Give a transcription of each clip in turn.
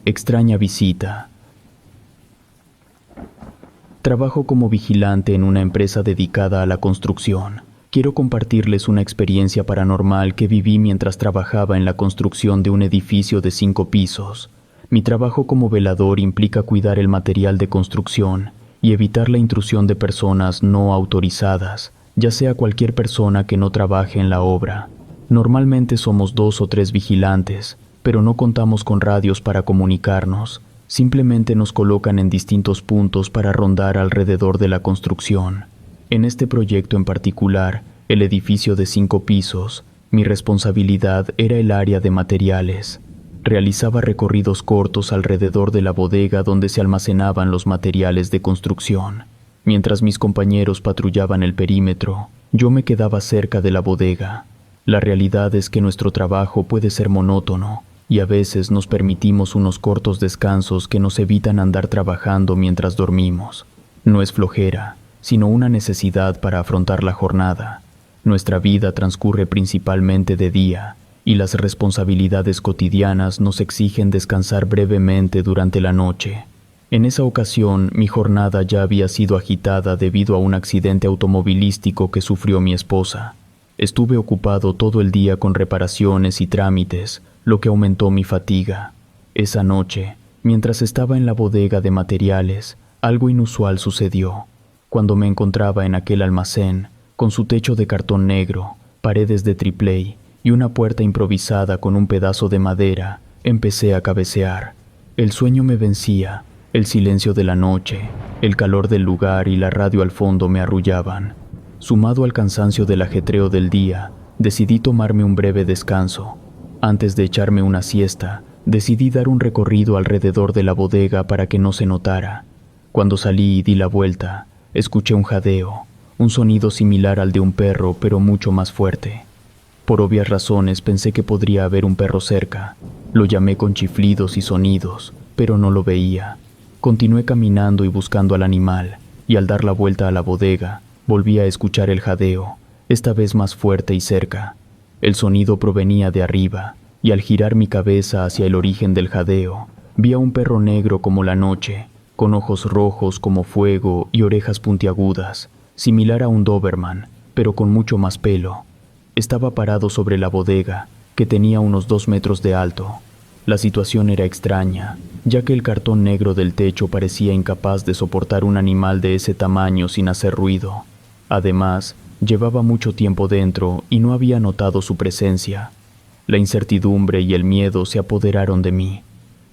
Extraña visita. Trabajo como vigilante en una empresa dedicada a la construcción. Quiero compartirles una experiencia paranormal que viví mientras trabajaba en la construcción de un edificio de 5 pisos. Mi trabajo como velador implica cuidar el material de construcción y evitar la intrusión de personas no autorizadas, ya sea cualquier persona que no trabaje en la obra. Normalmente somos 2 o 3 vigilantes, pero no contamos con radios para comunicarnos. Simplemente nos colocan en distintos puntos para rondar alrededor de la construcción. En este proyecto en particular, el edificio de 5 pisos, mi responsabilidad era el área de materiales. Realizaba recorridos cortos alrededor de la bodega donde se almacenaban los materiales de construcción. Mientras mis compañeros patrullaban el perímetro, yo me quedaba cerca de la bodega. La realidad es que nuestro trabajo puede ser monótono, y a veces nos permitimos unos cortos descansos que nos evitan andar trabajando mientras dormimos. No es flojera, sino una necesidad para afrontar la jornada. Nuestra vida transcurre principalmente de día, y las responsabilidades cotidianas nos exigen descansar brevemente durante la noche. En esa ocasión, mi jornada ya había sido agitada debido a un accidente automovilístico que sufrió mi esposa. Estuve ocupado todo el día con reparaciones y trámites, lo que aumentó mi fatiga. Esa noche, mientras estaba en la bodega de materiales, algo inusual sucedió. Cuando me encontraba en aquel almacén, con su techo de cartón negro, paredes de tripley y una puerta improvisada con un pedazo de madera, empecé a cabecear. El sueño me vencía, el silencio de la noche, el calor del lugar y la radio al fondo me arrullaban. Sumado al cansancio del ajetreo del día, decidí tomarme un breve descanso. Antes de echarme una siesta, decidí dar un recorrido alrededor de la bodega para que no se notara. Cuando salí y di la vuelta, escuché un jadeo, un sonido similar al de un perro, pero mucho más fuerte. Por obvias razones pensé que podría haber un perro cerca. Lo llamé con chiflidos y sonidos, pero no lo veía. Continué caminando y buscando al animal, y al dar la vuelta a la bodega, volví a escuchar el jadeo, esta vez más fuerte y cerca. El sonido provenía de arriba, y al girar mi cabeza hacia el origen del jadeo, vi a un perro negro como la noche, con ojos rojos como fuego y orejas puntiagudas, similar a un Doberman, pero con mucho más pelo. Estaba parado sobre la bodega, que tenía unos 2 metros de alto. La situación era extraña, ya que el cartón negro del techo parecía incapaz de soportar un animal de ese tamaño sin hacer ruido. Además, llevaba mucho tiempo dentro y no había notado su presencia. La incertidumbre y el miedo se apoderaron de mí.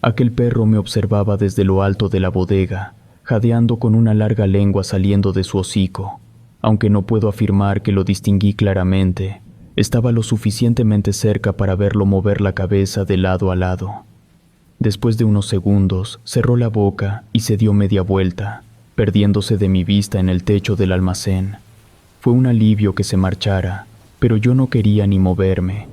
Aquel perro me observaba desde lo alto de la bodega, jadeando con una larga lengua saliendo de su hocico. Aunque no puedo afirmar que lo distinguí claramente, estaba lo suficientemente cerca para verlo mover la cabeza de lado a lado. Después de unos segundos, cerró la boca y se dio media vuelta, perdiéndose de mi vista en el techo del almacén. Fue un alivio que se marchara, pero yo no quería ni moverme.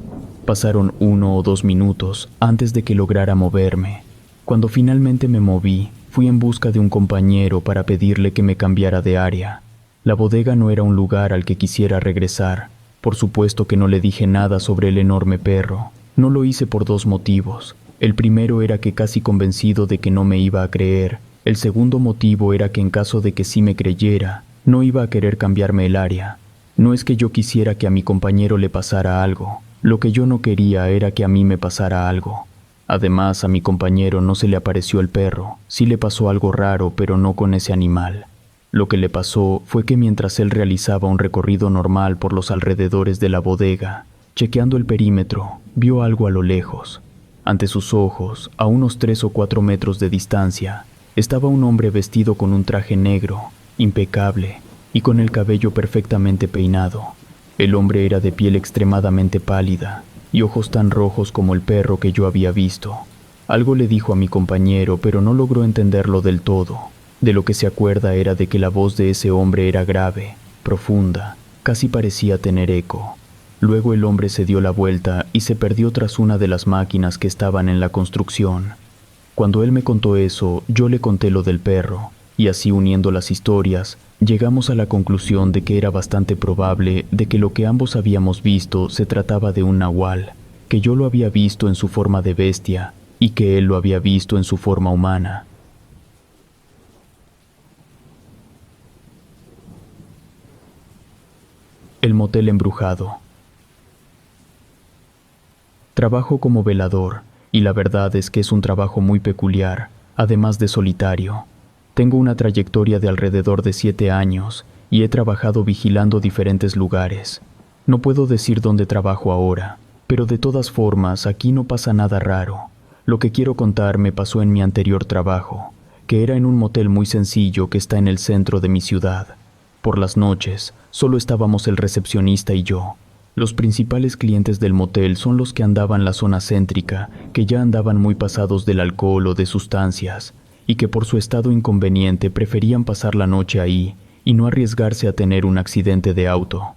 Pasaron 1 o 2 minutos antes de que lograra moverme. Cuando finalmente me moví, fui en busca de un compañero para pedirle que me cambiara de área. La bodega no era un lugar al que quisiera regresar. Por supuesto que no le dije nada sobre el enorme perro. No lo hice por 2 motivos. El primero era que casi convencido de que no me iba a creer. El segundo motivo era que en caso de que sí me creyera, no iba a querer cambiarme el área. No es que yo quisiera que a mi compañero le pasara algo. Lo que yo no quería era que a mí me pasara algo. Además, a mi compañero no se le apareció el perro. Sí le pasó algo raro, pero no con ese animal. Lo que le pasó fue que mientras él realizaba un recorrido normal por los alrededores de la bodega, chequeando el perímetro, vio algo a lo lejos. Ante sus ojos, a unos 3 o 4 metros de distancia, estaba un hombre vestido con un traje negro, impecable, y con el cabello perfectamente peinado. El hombre era de piel extremadamente pálida y ojos tan rojos como el perro que yo había visto. Algo le dijo a mi compañero, pero no logró entenderlo del todo. De lo que se acuerda era de que la voz de ese hombre era grave, profunda, casi parecía tener eco. Luego el hombre se dio la vuelta y se perdió tras una de las máquinas que estaban en la construcción. Cuando él me contó eso, yo le conté lo del perro, y así uniendo las historias, llegamos a la conclusión de que era bastante probable de que lo que ambos habíamos visto se trataba de un nahual, que yo lo había visto en su forma de bestia, y que él lo había visto en su forma humana. El motel embrujado. Trabajo como velador, y la verdad es que es un trabajo muy peculiar, además de solitario. Tengo una trayectoria de alrededor de 7 años y he trabajado vigilando diferentes lugares. No puedo decir dónde trabajo ahora, pero de todas formas aquí no pasa nada raro. Lo que quiero contar me pasó en mi anterior trabajo, que era en un motel muy sencillo que está en el centro de mi ciudad. Por las noches, solo estábamos el recepcionista y yo. Los principales clientes del motel son los que andaban la zona céntrica, que ya andaban muy pasados del alcohol o de sustancias, y que por su estado inconveniente preferían pasar la noche ahí y no arriesgarse a tener un accidente de auto.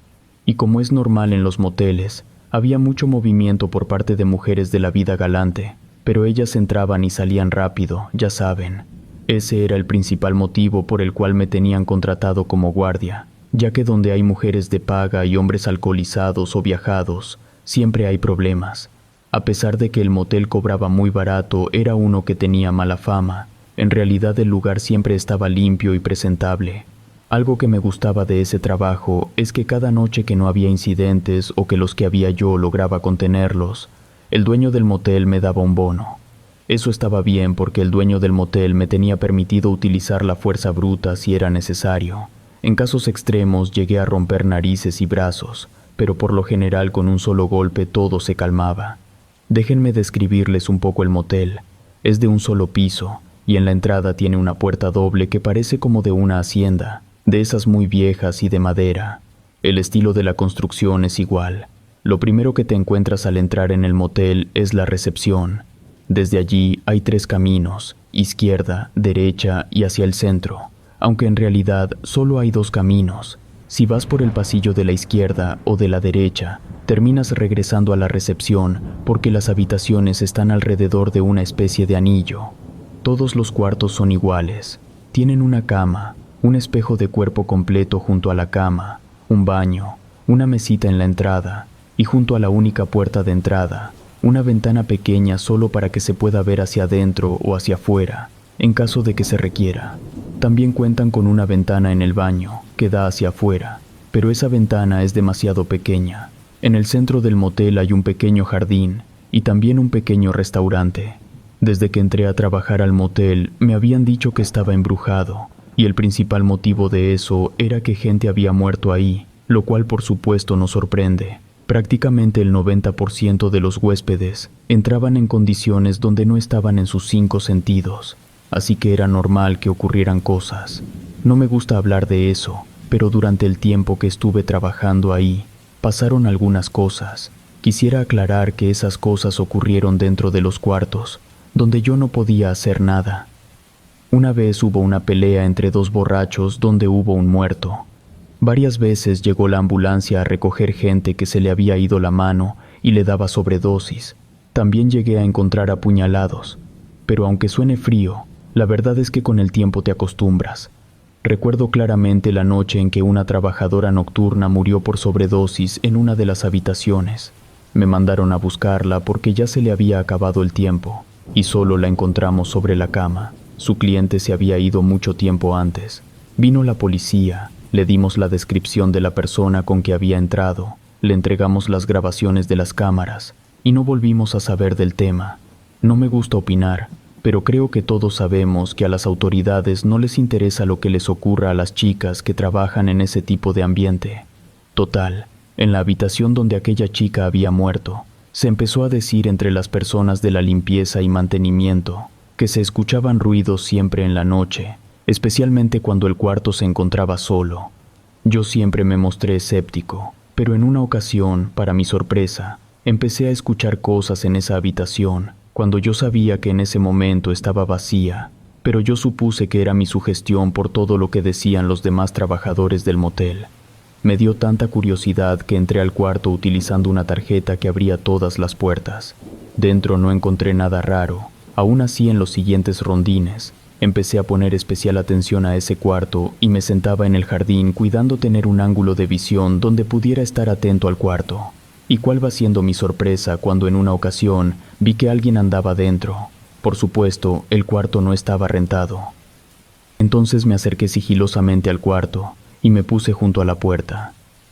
Y como es normal en los moteles, había mucho movimiento por parte de mujeres de la vida galante, pero ellas entraban y salían rápido, ya saben. Ese era el principal motivo por el cual me tenían contratado como guardia, ya que donde hay mujeres de paga y hombres alcoholizados o viajados, siempre hay problemas. A pesar de que el motel cobraba muy barato, era uno que tenía mala fama. En realidad el lugar siempre estaba limpio y presentable. Algo que me gustaba de ese trabajo es que cada noche que no había incidentes o que los que había yo lograba contenerlos, el dueño del motel me daba un bono. Eso estaba bien porque el dueño del motel me tenía permitido utilizar la fuerza bruta si era necesario. En casos extremos llegué a romper narices y brazos, pero por lo general con un solo golpe todo se calmaba. Déjenme describirles un poco el motel. Es de un solo piso, y en la entrada tiene una puerta doble que parece como de una hacienda, de esas muy viejas y de madera. El estilo de la construcción es igual. Lo primero que te encuentras al entrar en el motel es la recepción. Desde allí hay 3 caminos, izquierda, derecha y hacia el centro, aunque en realidad solo hay 2 caminos. Si vas por el pasillo de la izquierda o de la derecha, terminas regresando a la recepción porque las habitaciones están alrededor de una especie de anillo. Todos los cuartos son iguales. Tienen una cama, un espejo de cuerpo completo junto a la cama, un baño, una mesita en la entrada y junto a la única puerta de entrada, una ventana pequeña solo para que se pueda ver hacia adentro o hacia afuera, en caso de que se requiera. También cuentan con una ventana en el baño, que da hacia afuera, pero esa ventana es demasiado pequeña. En el centro del motel hay un pequeño jardín y también un pequeño restaurante. Desde que entré a trabajar al motel, me habían dicho que estaba embrujado, y el principal motivo de eso era que gente había muerto ahí, lo cual por supuesto nos sorprende. Prácticamente el 90% de los huéspedes entraban en condiciones donde no estaban en sus 5 sentidos, así que era normal que ocurrieran cosas. No me gusta hablar de eso, pero durante el tiempo que estuve trabajando ahí, pasaron algunas cosas. Quisiera aclarar que esas cosas ocurrieron dentro de los cuartos, donde yo no podía hacer nada. Una vez hubo una pelea entre 2 borrachos donde hubo un muerto. Varias veces llegó la ambulancia a recoger gente que se le había ido la mano y le daba sobredosis. También llegué a encontrar apuñalados, pero aunque suene frío, la verdad es que con el tiempo te acostumbras. Recuerdo claramente la noche en que una trabajadora nocturna murió por sobredosis en una de las habitaciones. Me mandaron a buscarla porque ya se le había acabado el tiempo, y solo la encontramos sobre la cama. Su cliente se había ido mucho tiempo antes. Vino la policía. Le dimos la descripción de la persona con que había entrado, le entregamos las grabaciones de las cámaras y no volvimos a saber del tema. No me gusta opinar, pero creo que todos sabemos que a las autoridades no les interesa lo que les ocurra a las chicas que trabajan en ese tipo de ambiente. Total, en la habitación donde aquella chica había muerto, se empezó a decir entre las personas de la limpieza y mantenimiento que se escuchaban ruidos siempre en la noche, especialmente cuando el cuarto se encontraba solo. Yo siempre me mostré escéptico, pero en una ocasión, para mi sorpresa, empecé a escuchar cosas en esa habitación, cuando yo sabía que en ese momento estaba vacía, pero yo supuse que era mi sugestión por todo lo que decían los demás trabajadores del motel. Me dio tanta curiosidad que entré al cuarto utilizando una tarjeta que abría todas las puertas. Dentro no encontré nada raro. Aún así, en los siguientes rondines, empecé a poner especial atención a ese cuarto y me sentaba en el jardín cuidando tener un ángulo de visión donde pudiera estar atento al cuarto. ¿Y cuál va siendo mi sorpresa cuando en una ocasión vi que alguien andaba dentro? Por supuesto, el cuarto no estaba rentado. Entonces me acerqué sigilosamente al cuarto y me puse junto a la puerta.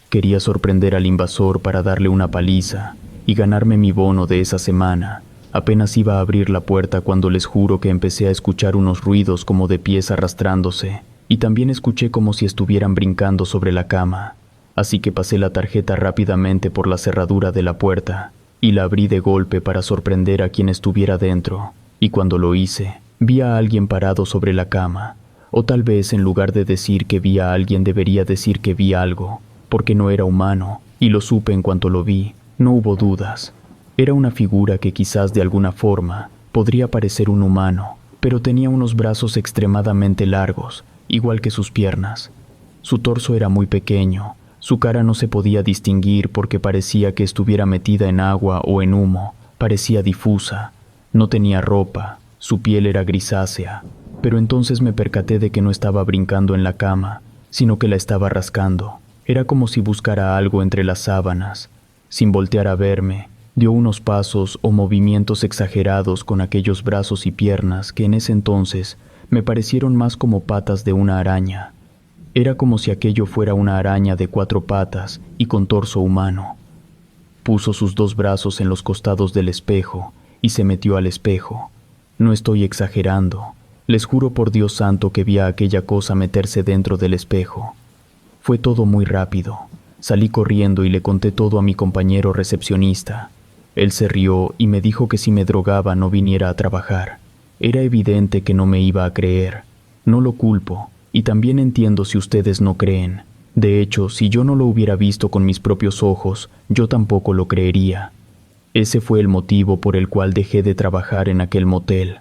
Quería sorprender al invasor para darle una paliza y ganarme mi bono de esa semana. Apenas iba a abrir la puerta cuando les juro que empecé a escuchar unos ruidos como de pies arrastrándose, y también escuché como si estuvieran brincando sobre la cama. Así que pasé la tarjeta rápidamente por la cerradura de la puerta y la abrí de golpe para sorprender a quien estuviera dentro, y cuando lo hice, vi a alguien parado sobre la cama, o tal vez en lugar de decir que vi a alguien debería decir que vi algo, porque no era humano, y lo supe en cuanto lo vi, no hubo dudas. Era una figura que quizás de alguna forma podría parecer un humano, pero tenía unos brazos extremadamente largos, igual que sus piernas. Su torso era muy pequeño, su cara no se podía distinguir porque parecía que estuviera metida en agua o en humo, parecía difusa, no tenía ropa, su piel era grisácea, pero entonces me percaté de que no estaba brincando en la cama, sino que la estaba rascando. Era como si buscara algo entre las sábanas. Sin voltear a verme, dio unos pasos o movimientos exagerados con aquellos brazos y piernas que en ese entonces me parecieron más como patas de una araña. Era como si aquello fuera una araña de 4 patas y con torso humano. Puso sus 2 brazos en los costados del espejo y se metió al espejo. No estoy exagerando. Les juro por Dios santo que vi a aquella cosa meterse dentro del espejo. Fue todo muy rápido. Salí corriendo y le conté todo a mi compañero recepcionista. Él se rió y me dijo que si me drogaba no viniera a trabajar. Era evidente que no me iba a creer. No lo culpo, y también entiendo si ustedes no creen. De hecho, si yo no lo hubiera visto con mis propios ojos, yo tampoco lo creería. Ese fue el motivo por el cual dejé de trabajar en aquel motel.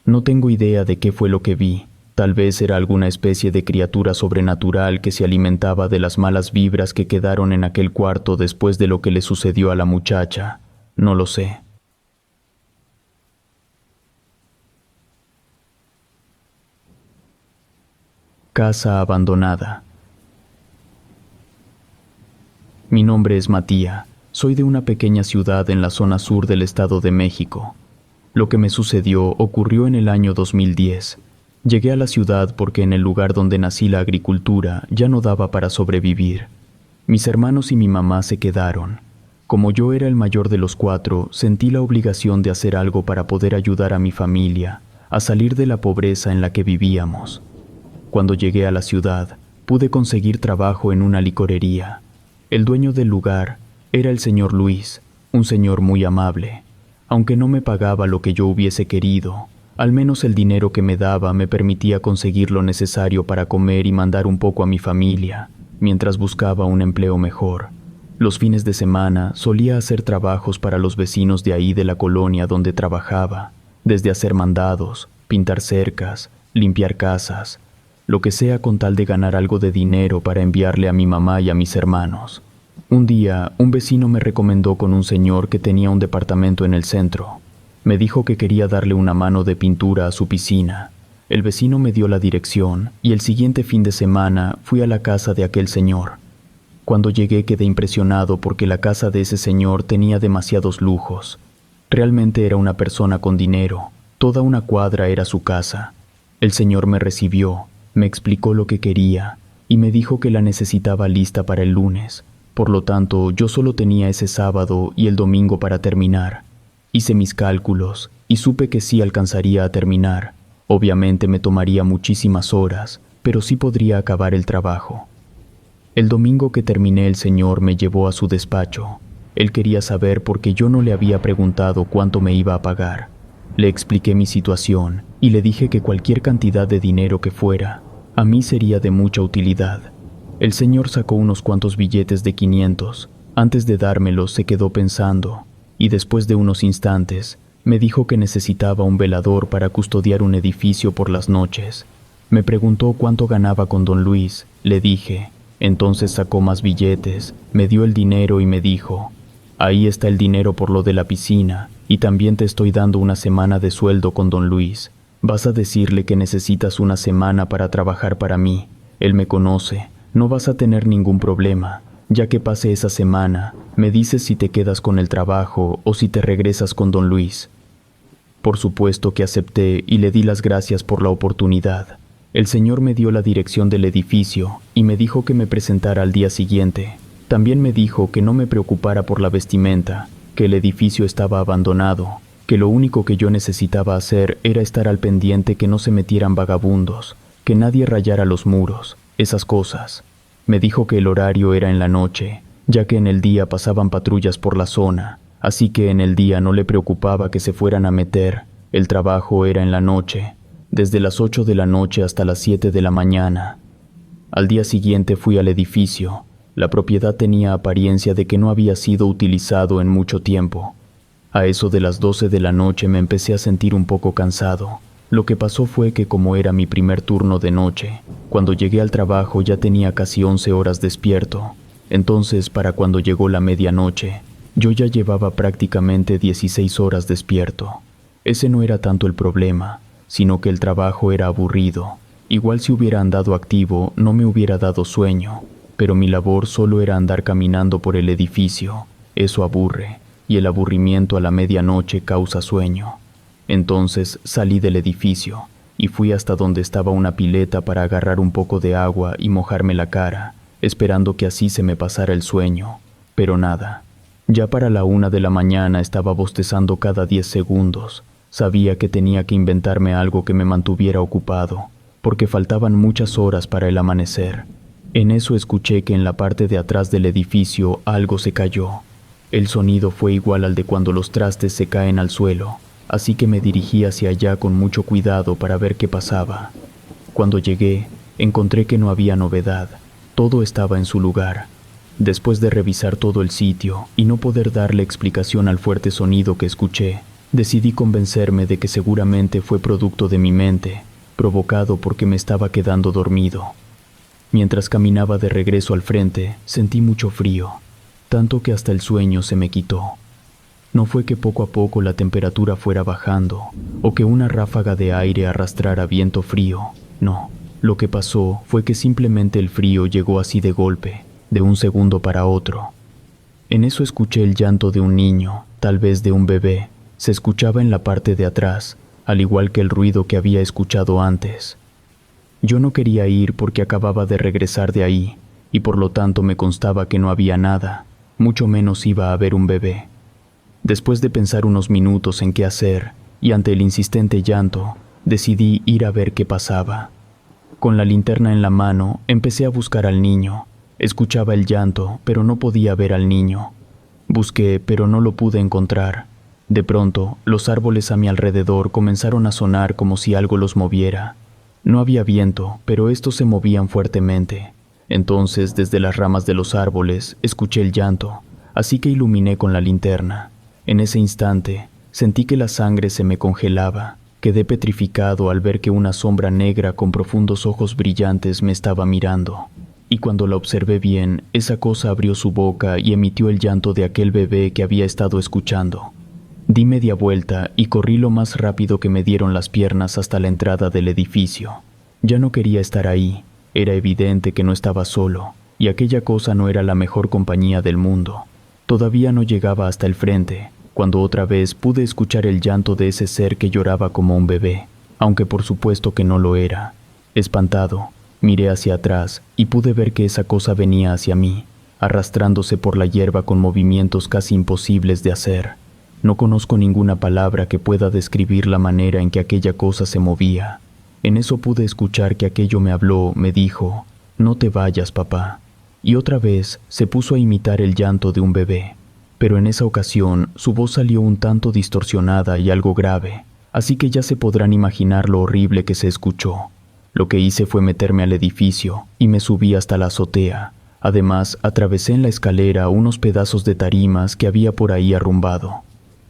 No tengo idea de qué fue lo que vi. Tal vez era alguna especie de criatura sobrenatural que se alimentaba de las malas vibras que quedaron en aquel cuarto después de lo que le sucedió a la muchacha. No lo sé. Casa abandonada. Mi nombre es Matías. Soy de una pequeña ciudad en la zona sur del Estado de México. Lo que me sucedió ocurrió en el año 2010. Llegué a la ciudad porque en el lugar donde nací la agricultura ya no daba para sobrevivir. Mis hermanos y mi mamá se quedaron. Como yo era el mayor de los 4, sentí la obligación de hacer algo para poder ayudar a mi familia a salir de la pobreza en la que vivíamos. Cuando llegué a la ciudad, pude conseguir trabajo en una licorería. El dueño del lugar era el señor Luis, un señor muy amable. Aunque no me pagaba lo que yo hubiese querido, al menos el dinero que me daba me permitía conseguir lo necesario para comer y mandar un poco a mi familia, mientras buscaba un empleo mejor. Los fines de semana solía hacer trabajos para los vecinos de ahí de la colonia donde trabajaba, desde hacer mandados, pintar cercas, limpiar casas, lo que sea con tal de ganar algo de dinero para enviarle a mi mamá y a mis hermanos. Un día, un vecino me recomendó con un señor que tenía un departamento en el centro. Me dijo que quería darle una mano de pintura a su piscina. El vecino me dio la dirección y el siguiente fin de semana fui a la casa de aquel señor. Cuando llegué quedé impresionado porque la casa de ese señor tenía demasiados lujos. Realmente era una persona con dinero. Toda una cuadra era su casa. El señor me recibió, me explicó lo que quería y me dijo que la necesitaba lista para el lunes. Por lo tanto, yo solo tenía ese sábado y el domingo para terminar. Hice mis cálculos y supe que sí alcanzaría a terminar. Obviamente me tomaría muchísimas horas, pero sí podría acabar el trabajo. El domingo que terminé, el señor me llevó a su despacho. Él quería saber por qué yo no le había preguntado cuánto me iba a pagar. Le expliqué mi situación y le dije que cualquier cantidad de dinero que fuera, a mí sería de mucha utilidad. El señor sacó unos cuantos billetes de 500. Antes de dármelos se quedó pensando, y después de unos instantes, me dijo que necesitaba un velador para custodiar un edificio por las noches. Me preguntó cuánto ganaba con don Luis. Le dije. Entonces sacó más billetes, me dio el dinero y me dijo: ahí está el dinero por lo de la piscina, y también te estoy dando una semana de sueldo con don Luis. Vas a decirle que necesitas una semana para trabajar para mí. Él me conoce. No vas a tener ningún problema. Ya que pase esa semana, me dices si te quedas con el trabajo o si te regresas con don Luis. Por supuesto que acepté y le di las gracias por la oportunidad. El señor me dio la dirección del edificio y me dijo que me presentara al día siguiente. También me dijo que no me preocupara por la vestimenta, que el edificio estaba abandonado, que lo único que yo necesitaba hacer era estar al pendiente que no se metieran vagabundos, que nadie rayara los muros, esas cosas. Me dijo que el horario era en la noche, ya que en el día pasaban patrullas por la zona, así que en el día no le preocupaba que se fueran a meter, el trabajo era en la noche, desde las 8 de la noche hasta las 7 de la mañana. Al día siguiente fui al edificio. La propiedad tenía apariencia de que no había sido utilizado en mucho tiempo. A eso de las 12 de la noche me empecé a sentir un poco cansado. Lo que pasó fue que como era mi primer turno de noche, cuando llegué al trabajo ya tenía casi 11 horas despierto. Entonces, para cuando llegó la medianoche, yo ya llevaba prácticamente 16 horas despierto. Ese no era tanto el problema, sino que el trabajo era aburrido. Igual si hubiera andado activo, no me hubiera dado sueño, pero mi labor solo era andar caminando por el edificio. Eso aburre, y el aburrimiento a la medianoche causa sueño. Entonces salí del edificio y fui hasta donde estaba una pileta para agarrar un poco de agua y mojarme la cara, esperando que así se me pasara el sueño, pero nada. Ya para la 1 de la mañana estaba bostezando cada 10 segundos. Sabía que tenía que inventarme algo que me mantuviera ocupado, porque faltaban muchas horas para el amanecer. En eso escuché que en la parte de atrás del edificio algo se cayó. El sonido fue igual al de cuando los trastes se caen al suelo, así que me dirigí hacia allá con mucho cuidado para ver qué pasaba. Cuando llegué, encontré que no había novedad, todo estaba en su lugar. Después de revisar todo el sitio y no poder darle explicación al fuerte sonido que escuché, decidí convencerme de que seguramente fue producto de mi mente, provocado porque me estaba quedando dormido. Mientras caminaba de regreso al frente, sentí mucho frío, tanto que hasta el sueño se me quitó. No fue que poco a poco la temperatura fuera bajando, o que una ráfaga de aire arrastrara viento frío, no. Lo que pasó fue que simplemente el frío llegó así de golpe, de un segundo para otro. En eso escuché el llanto de un niño, tal vez de un bebé. Se escuchaba en la parte de atrás, al igual que el ruido que había escuchado antes. Yo no quería ir porque acababa de regresar de ahí, y por lo tanto me constaba que no había nada, mucho menos iba a haber un bebé. Después de pensar unos minutos en qué hacer, y ante el insistente llanto, decidí ir a ver qué pasaba. Con la linterna en la mano, empecé a buscar al niño. Escuchaba el llanto, pero no podía ver al niño. Busqué, pero no lo pude encontrar. De pronto, los árboles a mi alrededor comenzaron a sonar como si algo los moviera. No había viento, pero estos se movían fuertemente. Entonces, desde las ramas de los árboles, escuché el llanto, así que iluminé con la linterna. En ese instante, sentí que la sangre se me congelaba. Quedé petrificado al ver que una sombra negra con profundos ojos brillantes me estaba mirando. Y cuando la observé bien, esa cosa abrió su boca y emitió el llanto de aquel bebé que había estado escuchando. Di media vuelta y corrí lo más rápido que me dieron las piernas hasta la entrada del edificio. Ya no quería estar ahí. Era evidente que no estaba solo, y aquella cosa no era la mejor compañía del mundo. Todavía no llegaba hasta el frente, cuando otra vez pude escuchar el llanto de ese ser que lloraba como un bebé, aunque por supuesto que no lo era. Espantado, miré hacia atrás y pude ver que esa cosa venía hacia mí, arrastrándose por la hierba con movimientos casi imposibles de hacer. No conozco ninguna palabra que pueda describir la manera en que aquella cosa se movía. En eso pude escuchar que aquello me habló, me dijo, «No te vayas, papá». Y otra vez se puso a imitar el llanto de un bebé. Pero en esa ocasión su voz salió un tanto distorsionada y algo grave, así que ya se podrán imaginar lo horrible que se escuchó. Lo que hice fue meterme al edificio y me subí hasta la azotea. Además, atravesé en la escalera unos pedazos de tarimas que había por ahí arrumbado.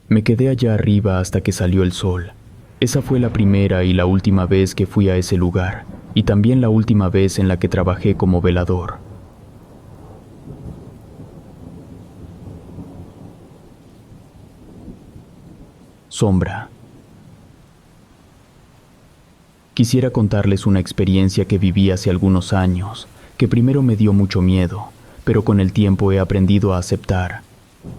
Me quedé allá arriba hasta que salió el sol. Esa fue la primera y la última vez que fui a ese lugar, y también la última vez en la que trabajé como velador. Sombra. Quisiera contarles una experiencia que viví hace algunos años, que primero me dio mucho miedo, pero con el tiempo he aprendido a aceptar.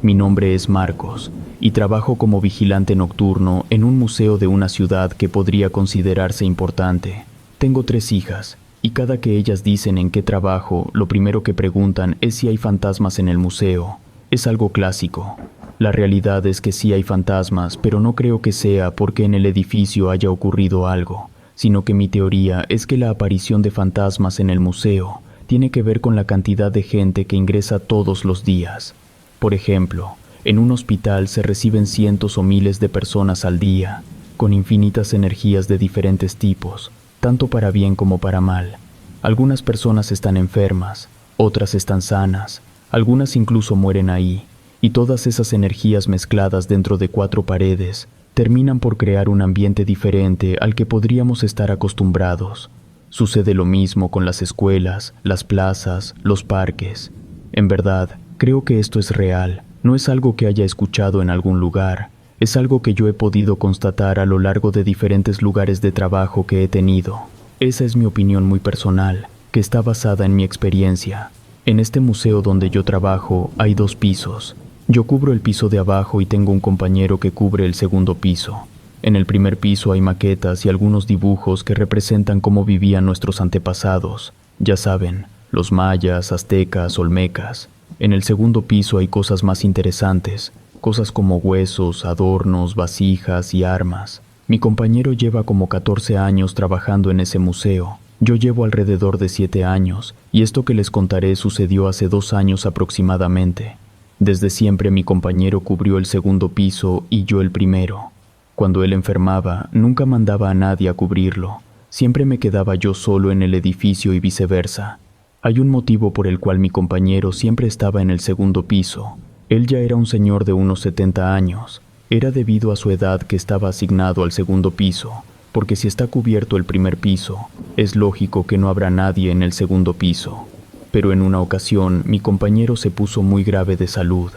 Mi nombre es Marcos y trabajo como vigilante nocturno en un museo de una ciudad que podría considerarse importante. Tengo 3 hijas y cada que ellas dicen en qué trabajo, lo primero que preguntan es si hay fantasmas en el museo. Es algo clásico. La realidad es que sí hay fantasmas, pero no creo que sea porque en el edificio haya ocurrido algo, sino que mi teoría es que la aparición de fantasmas en el museo tiene que ver con la cantidad de gente que ingresa todos los días. Por ejemplo, en un hospital se reciben cientos o miles de personas al día, con infinitas energías de diferentes tipos, tanto para bien como para mal. Algunas personas están enfermas, otras están sanas, algunas incluso mueren ahí, y todas esas energías mezcladas dentro de 4 paredes terminan por crear un ambiente diferente al que podríamos estar acostumbrados. Sucede lo mismo con las escuelas, las plazas, los parques. En verdad, creo que esto es real, no es algo que haya escuchado en algún lugar, es algo que yo he podido constatar a lo largo de diferentes lugares de trabajo que he tenido. Esa es mi opinión muy personal, que está basada en mi experiencia. En este museo donde yo trabajo hay 2 pisos. Yo cubro el piso de abajo y tengo un compañero que cubre el segundo piso. En el primer piso hay maquetas y algunos dibujos que representan cómo vivían nuestros antepasados. Ya saben, los mayas, aztecas, olmecas. En el segundo piso hay cosas más interesantes, cosas como huesos, adornos, vasijas y armas. Mi compañero lleva como 14 años trabajando en ese museo. Yo llevo alrededor de 7 años, y esto que les contaré sucedió hace 2 años aproximadamente. Desde siempre mi compañero cubrió el segundo piso y yo el primero. Cuando él enfermaba, nunca mandaba a nadie a cubrirlo. Siempre me quedaba yo solo en el edificio y viceversa. Hay un motivo por el cual mi compañero siempre estaba en el segundo piso. Él ya era un señor de unos 70 años. Era debido a su edad que estaba asignado al segundo piso, porque si está cubierto el primer piso, es lógico que no habrá nadie en el segundo piso. Pero en una ocasión, mi compañero se puso muy grave de salud.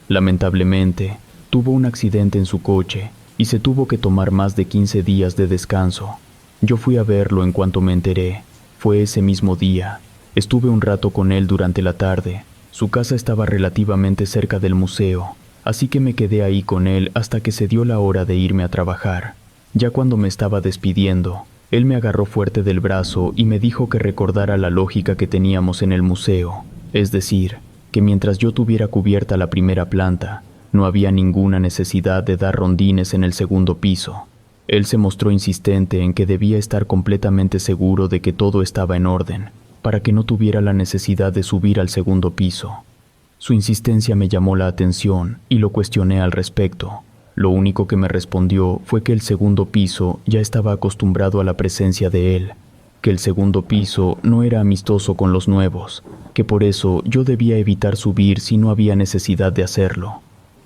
Lamentablemente, tuvo un accidente en su coche y se tuvo que tomar más de 15 días de descanso. Yo fui a verlo en cuanto me enteré. Fue ese mismo día. Estuve un rato con él durante la tarde. Su casa estaba relativamente cerca del museo, así que me quedé ahí con él hasta que se dio la hora de irme a trabajar. Ya cuando me estaba despidiendo, él me agarró fuerte del brazo y me dijo que recordara la lógica que teníamos en el museo, es decir, que mientras yo tuviera cubierta la primera planta, no había ninguna necesidad de dar rondines en el segundo piso. Él se mostró insistente en que debía estar completamente seguro de que todo estaba en orden, para que no tuviera la necesidad de subir al segundo piso. Su insistencia me llamó la atención y lo cuestioné al respecto. Lo único que me respondió fue que el segundo piso ya estaba acostumbrado a la presencia de él, que el segundo piso no era amistoso con los nuevos, que por eso yo debía evitar subir si no había necesidad de hacerlo.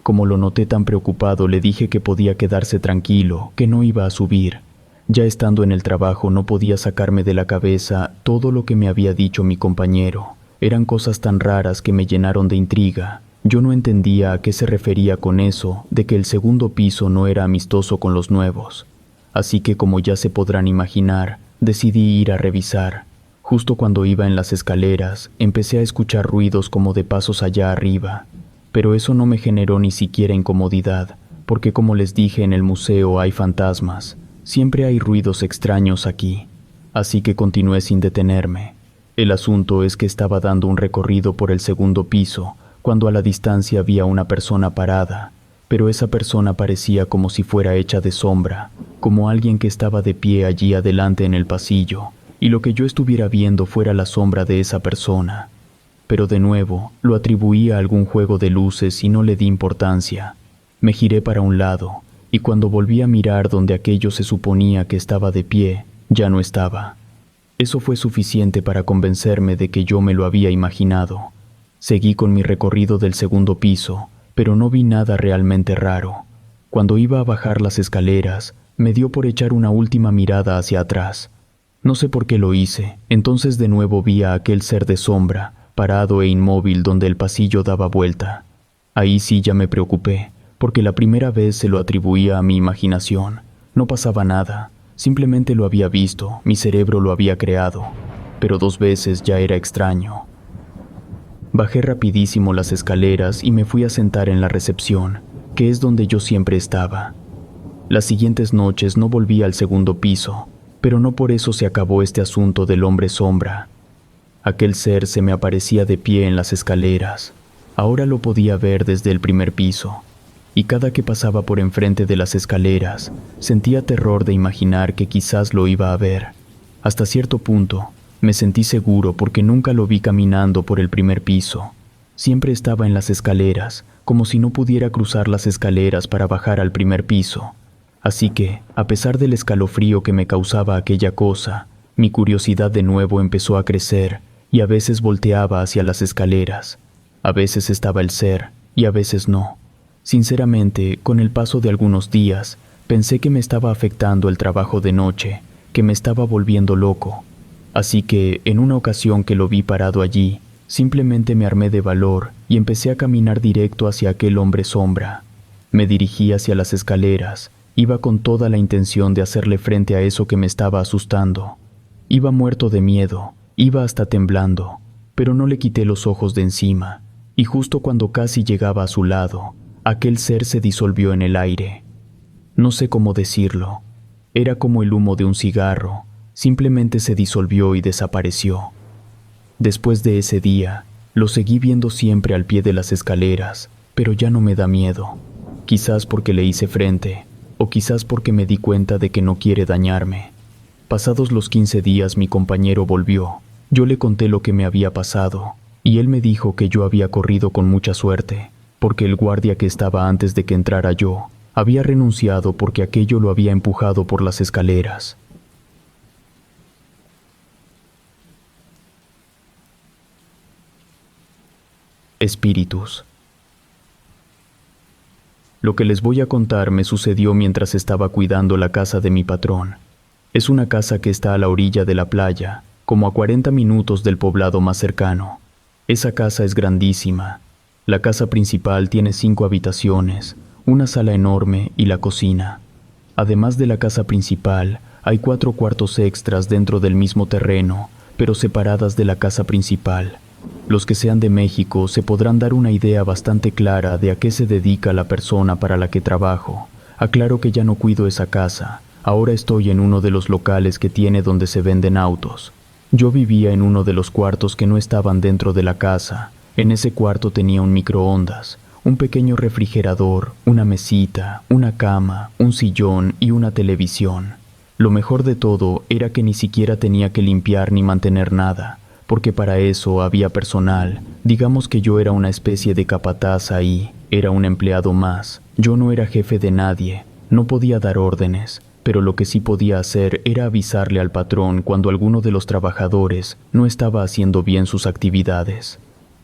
Como lo noté tan preocupado, le dije que podía quedarse tranquilo, que no iba a subir. Ya estando en el trabajo no podía sacarme de la cabeza todo lo que me había dicho mi compañero. Eran cosas tan raras que me llenaron de intriga. Yo no entendía a qué se refería con eso de que el segundo piso no era amistoso con los nuevos. Así que, como ya se podrán imaginar, decidí ir a revisar. Justo cuando iba en las escaleras, empecé a escuchar ruidos como de pasos allá arriba. Pero eso no me generó ni siquiera incomodidad, porque como les dije, en el museo hay fantasmas. Siempre hay ruidos extraños aquí, así que continué sin detenerme. El asunto es que estaba dando un recorrido por el segundo piso, cuando a la distancia había una persona parada, pero esa persona parecía como si fuera hecha de sombra, como alguien que estaba de pie allí adelante en el pasillo, y lo que yo estuviera viendo fuera la sombra de esa persona. Pero de nuevo, lo atribuí a algún juego de luces y no le di importancia. Me giré para un lado, y cuando volví a mirar donde aquello se suponía que estaba de pie, ya no estaba. Eso fue suficiente para convencerme de que yo me lo había imaginado. Seguí con mi recorrido del segundo piso, pero no vi nada realmente raro. Cuando iba a bajar las escaleras, me dio por echar una última mirada hacia atrás. No sé por qué lo hice, entonces de nuevo vi a aquel ser de sombra, parado e inmóvil donde el pasillo daba vuelta. Ahí sí ya me preocupé, porque la primera vez se lo atribuía a mi imaginación. No pasaba nada, simplemente lo había visto, mi cerebro lo había creado, pero 2 veces ya era extraño. Bajé rapidísimo las escaleras y me fui a sentar en la recepción, que es donde yo siempre estaba. Las siguientes noches no volví al segundo piso, pero no por eso se acabó este asunto del hombre sombra. Aquel ser se me aparecía de pie en las escaleras. Ahora lo podía ver desde el primer piso, y cada que pasaba por enfrente de las escaleras, sentía terror de imaginar que quizás lo iba a ver. Hasta cierto punto, me sentí seguro porque nunca lo vi caminando por el primer piso. Siempre estaba en las escaleras, como si no pudiera cruzar las escaleras para bajar al primer piso. Así que, a pesar del escalofrío que me causaba aquella cosa, mi curiosidad de nuevo empezó a crecer y a veces volteaba hacia las escaleras. A veces estaba el ser y a veces no. Sinceramente, con el paso de algunos días, pensé que me estaba afectando el trabajo de noche, que me estaba volviendo loco. Así que, en una ocasión que lo vi parado allí, simplemente me armé de valor y empecé a caminar directo hacia aquel hombre sombra. Me dirigí hacia las escaleras, iba con toda la intención de hacerle frente a eso que me estaba asustando. Iba muerto de miedo, iba hasta temblando, pero no le quité los ojos de encima, y justo cuando casi llegaba a su lado, aquel ser se disolvió en el aire. No sé cómo decirlo, era como el humo de un cigarro. Simplemente se disolvió y desapareció. Después de ese día, lo seguí viendo siempre al pie de las escaleras, pero ya no me da miedo. Quizás porque le hice frente, o quizás porque me di cuenta de que no quiere dañarme. Pasados los 15 días mi compañero volvió. Yo le conté lo que me había pasado, y él me dijo que yo había corrido con mucha suerte, porque el guardia que estaba antes de que entrara yo, había renunciado porque aquello lo había empujado por las escaleras. Espíritus. Lo que les voy a contar me sucedió mientras estaba cuidando la casa de mi patrón. Es una casa que está a la orilla de la playa, como a 40 minutos del poblado más cercano. Esa casa es grandísima. La casa principal tiene 5 habitaciones, una sala enorme y la cocina. Además de la casa principal, hay 4 cuartos extras dentro del mismo terreno, pero separadas de la casa principal. Los que sean de México se podrán dar una idea bastante clara de a qué se dedica la persona para la que trabajo. Aclaro que ya no cuido esa casa, ahora estoy en uno de los locales que tiene donde se venden autos. Yo vivía en uno de los cuartos que no estaban dentro de la casa. En ese cuarto tenía un microondas, un pequeño refrigerador, una mesita, una cama, un sillón y una televisión. Lo mejor de todo era que ni siquiera tenía que limpiar ni mantener nada, porque para eso había personal. Digamos que yo era una especie de capataz ahí, era un empleado más. Yo no era jefe de nadie, no podía dar órdenes, pero lo que sí podía hacer era avisarle al patrón cuando alguno de los trabajadores no estaba haciendo bien sus actividades.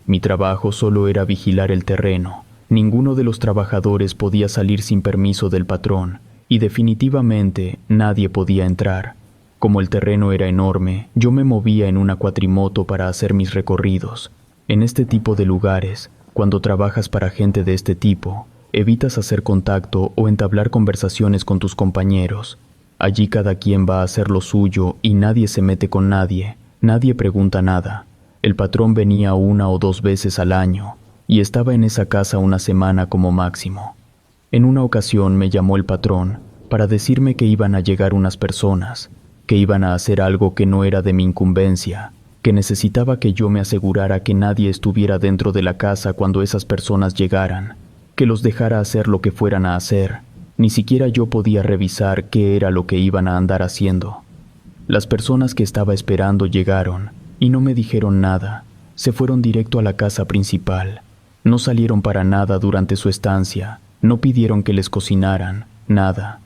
Mi trabajo solo era vigilar el terreno. Ninguno de los trabajadores podía salir sin permiso del patrón, y definitivamente nadie podía entrar. Como el terreno era enorme, yo me movía en una cuatrimoto para hacer mis recorridos. En este tipo de lugares, cuando trabajas para gente de este tipo, evitas hacer contacto o entablar conversaciones con tus compañeros. Allí cada quien va a hacer lo suyo y nadie se mete con nadie, nadie pregunta nada. El patrón venía 1 o 2 veces al año y estaba en esa casa una semana como máximo. En una ocasión me llamó el patrón para decirme que iban a llegar unas personas, que iban a hacer algo que no era de mi incumbencia, que necesitaba que yo me asegurara que nadie estuviera dentro de la casa cuando esas personas llegaran, que los dejara hacer lo que fueran a hacer. Ni siquiera yo podía revisar qué era lo que iban a andar haciendo. Las personas que estaba esperando llegaron y no me dijeron nada. Se fueron directo a la casa principal. No salieron para nada durante su estancia, no pidieron que les cocinaran, nada.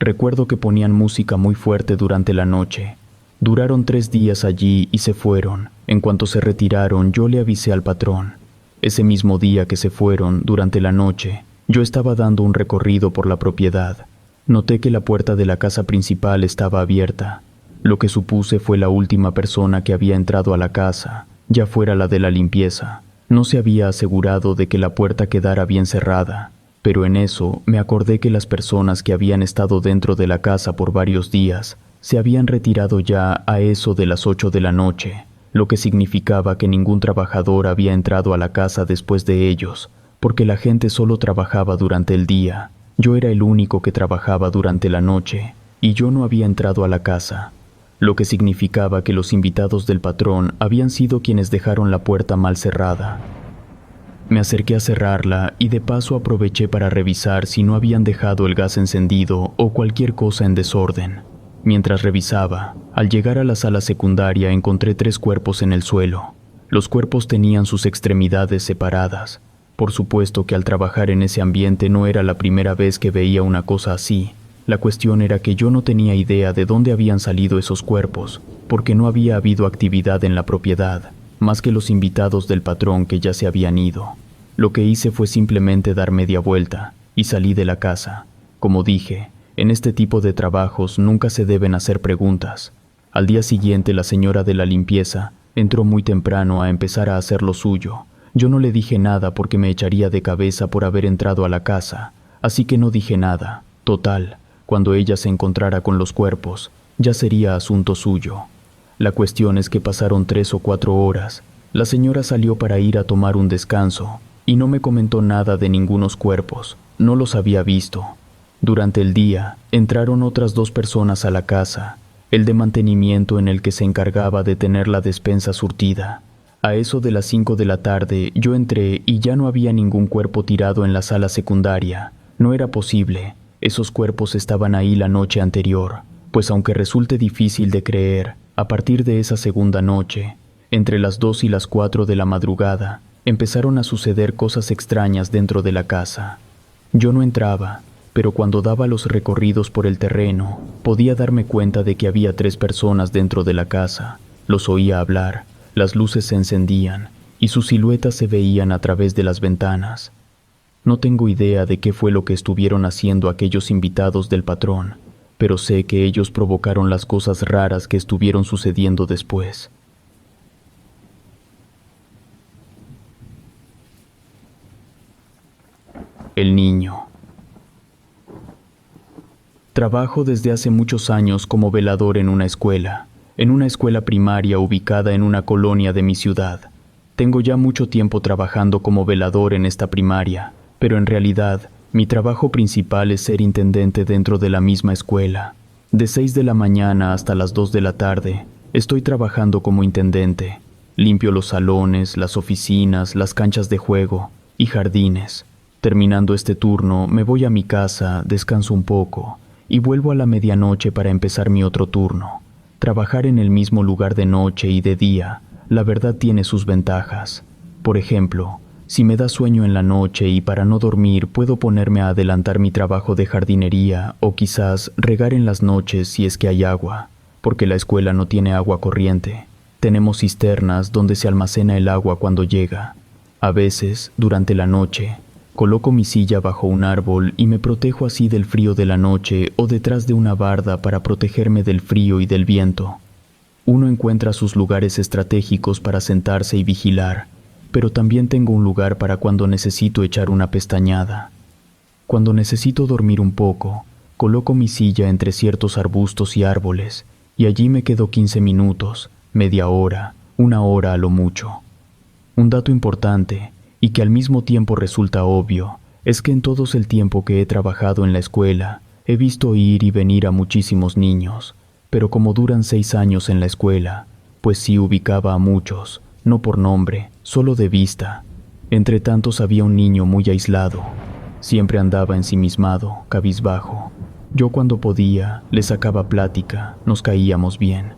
Recuerdo que ponían música muy fuerte durante la noche. Duraron 3 días allí y se fueron. En cuanto se retiraron, yo le avisé al patrón. Ese mismo día que se fueron, durante la noche, yo estaba dando un recorrido por la propiedad. Noté que la puerta de la casa principal estaba abierta. Lo que supuse fue la última persona que había entrado a la casa, ya fuera la de la limpieza. No se había asegurado de que la puerta quedara bien cerrada. Pero en eso me acordé que las personas que habían estado dentro de la casa por varios días se habían retirado ya a eso de las 8 de la noche. lo que significaba que ningún trabajador había entrado a la casa después de ellos, porque la gente solo trabajaba durante el día. Yo era el único que trabajaba durante la noche, y yo no había entrado a la casa, lo que significaba que los invitados del patrón habían sido quienes dejaron la puerta mal cerrada. Me acerqué a cerrarla y de paso aproveché para revisar si no habían dejado el gas encendido o cualquier cosa en desorden. Mientras revisaba, al llegar a la sala secundaria encontré 3 cuerpos en el suelo. Los cuerpos tenían sus extremidades separadas. Por supuesto que al trabajar en ese ambiente no era la primera vez que veía una cosa así. La cuestión era que yo no tenía idea de dónde habían salido esos cuerpos, porque no había habido actividad en la propiedad, más que los invitados del patrón que ya se habían ido. Lo que hice fue simplemente dar media vuelta y salí de la casa. Como dije, en este tipo de trabajos nunca se deben hacer preguntas. Al día siguiente la señora de la limpieza entró muy temprano a empezar a hacer lo suyo. Yo no le dije nada porque me echaría de cabeza por haber entrado a la casa, así que no dije nada. Total, cuando ella se encontrara con los cuerpos, ya sería asunto suyo. La cuestión es que pasaron 3 o 4 horas. La señora salió para ir a tomar un descanso y no me comentó nada de ningunos cuerpos. No los había visto. Durante el día, entraron otras 2 personas a la casa, el de mantenimiento en el que se encargaba de tener la despensa surtida. A eso de las 5 de la tarde, yo entré y ya no había ningún cuerpo tirado en la sala secundaria. No era posible. Esos cuerpos estaban ahí la noche anterior, pues aunque resulte difícil de creer, a partir de esa segunda noche, entre las 2 y las 4 de la madrugada, empezaron a suceder cosas extrañas dentro de la casa. Yo no entraba, pero cuando daba los recorridos por el terreno, podía darme cuenta de que había 3 personas dentro de la casa. Los oía hablar, las luces se encendían y sus siluetas se veían a través de las ventanas. No tengo idea de qué fue lo que estuvieron haciendo aquellos invitados del patrón, pero sé que ellos provocaron las cosas raras que estuvieron sucediendo después. El niño. Trabajo desde hace muchos años como velador en una escuela primaria ubicada en una colonia de mi ciudad. Tengo ya mucho tiempo trabajando como velador en esta primaria, pero en realidad mi trabajo principal es ser intendente dentro de la misma escuela. De 6 de la mañana hasta las 2 de la tarde, estoy trabajando como intendente. Limpio los salones, las oficinas, las canchas de juego y jardines. Terminando este turno, me voy a mi casa, descanso un poco y vuelvo a la medianoche para empezar mi otro turno. Trabajar en el mismo lugar de noche y de día, la verdad tiene sus ventajas. Por ejemplo, si me da sueño en la noche y para no dormir puedo ponerme a adelantar mi trabajo de jardinería o quizás regar en las noches si es que hay agua, porque la escuela no tiene agua corriente. Tenemos cisternas donde se almacena el agua cuando llega. A veces, durante la noche, coloco mi silla bajo un árbol y me protejo así del frío de la noche o detrás de una barda para protegerme del frío y del viento. Uno encuentra sus lugares estratégicos para sentarse y vigilar, pero también tengo un lugar para cuando necesito echar una pestañada. Cuando necesito dormir un poco, coloco mi silla entre ciertos arbustos y árboles, y allí me quedo 15 minutos, media hora, 1 hora a lo mucho. Un dato importante, y que al mismo tiempo resulta obvio, es que en todo el tiempo que he trabajado en la escuela, he visto ir y venir a muchísimos niños, pero como duran 6 años en la escuela, pues sí ubicaba a muchos, no por nombre, solo de vista. Entre tantos había un niño muy aislado, siempre andaba ensimismado, cabizbajo. Yo cuando podía, le sacaba plática, nos caíamos bien.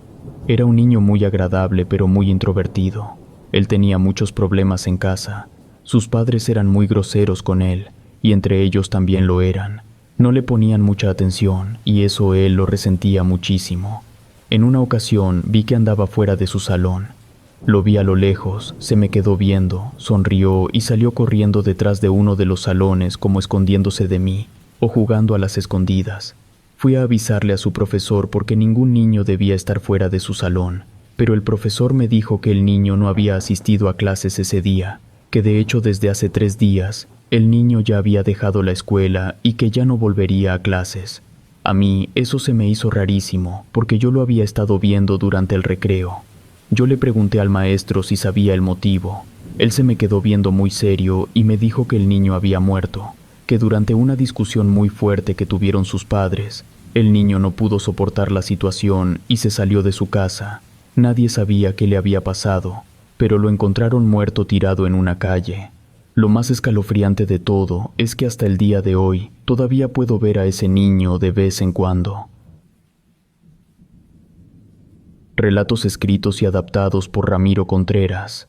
Era un niño muy agradable pero muy introvertido. Él tenía muchos problemas en casa. Sus padres eran muy groseros con él, y entre ellos también lo eran. No le ponían mucha atención, y eso él lo resentía muchísimo. En una ocasión vi que andaba fuera de su salón. Lo vi a lo lejos, se me quedó viendo, sonrió y salió corriendo detrás de uno de los salones como escondiéndose de mí, o jugando a las escondidas. Fui a avisarle a su profesor porque ningún niño debía estar fuera de su salón, pero el profesor me dijo que el niño no había asistido a clases ese día, que de hecho desde hace 3 días el niño ya había dejado la escuela y que ya no volvería a clases. A mí eso se me hizo rarísimo porque yo lo había estado viendo durante el recreo. Yo le pregunté al maestro si sabía el motivo. Él se me quedó viendo muy serio y me dijo que el niño había muerto, que durante una discusión muy fuerte que tuvieron sus padres, el niño no pudo soportar la situación y se salió de su casa. Nadie sabía qué le había pasado, pero lo encontraron muerto tirado en una calle. Lo más escalofriante de todo es que hasta el día de hoy todavía puedo ver a ese niño de vez en cuando. Relatos escritos y adaptados por Ramiro Contreras.